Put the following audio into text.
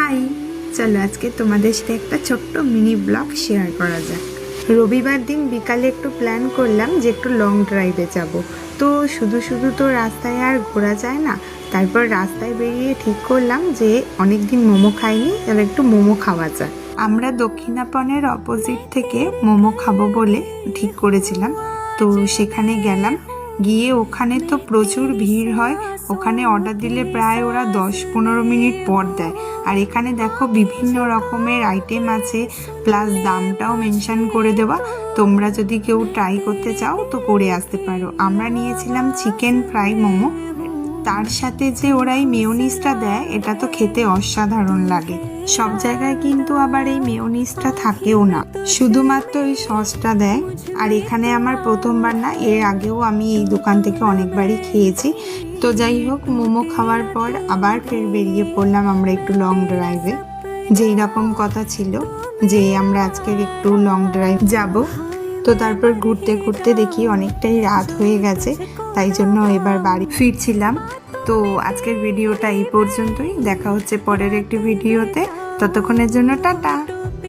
High, চলো আজকে তোমাদের সাথে একটা ছোট্ট মিনি ব্লগ শেয়ার করা যাক। রবিবার দিন বিকালে একটু প্ল্যান করলাম যে একটু লং ড্রাইভে যাব। তো শুধু শুধু তো রাস্তায় আর ঘোরা যায় না। তারপর রাস্তায় বেরিয়ে ঠিক করলাম যে অনেক দিন মোমো খাইনি, এবার একটু মোমো খাওয়া যায়। আমরা দক্ষিণাপনের অপোজিট থেকে মোমো খাবো বলে ঠিক করেছিলাম। তো সেখানে গেলাম, গিয়ে ওখানে তো প্রচুর ভিড় হয়। ওখানে অর্ডার দিলে প্রায় ওরা 10-15 মিনিট পর দেয়। আর এখানে দেখো বিভিন্ন রকমের আইটেম আছে, প্লাস দামটাও মেনশন করে দেওয়া। তোমরা যদি কেউ ট্রাই করতে চাও তো করে আসতে পারো। আমরা নিয়েছিলাম চিকেন ফ্রাই মোমো। তার সাথে যে ওরা এই মেয়োনিজটা দেয়, এটা তো খেতে অসাধারণ লাগে। সব জায়গায় কিন্তু আবার এই মেয়োনিজটা থাকেও না, শুধুমাত্র এই সসটা দেয়। আর এখানে আমার প্রথমবার না, এর আগেও আমি এই দোকান থেকে অনেকবারই খেয়েছি। তো যাই হোক, মোমো খাওয়ার পর আবার ফের বেরিয়ে পড়লাম আমরা একটু লং ড্রাইভে। যেই রকম কথা ছিল যে আমরা আজকের একটু লং ড্রাইভ যাব। তো তারপর ঘুরতে ঘুরতে দেখি অনেকটাই রাত হয়ে গেছে, তাই জন্য এবার বাড়ি ফিরছিলাম। তো আজকের ভিডিওটা এই পর্যন্তই, দেখা হচ্ছে পরের একটি ভিডিওতে। ততক্ষণের জন্য টাটা।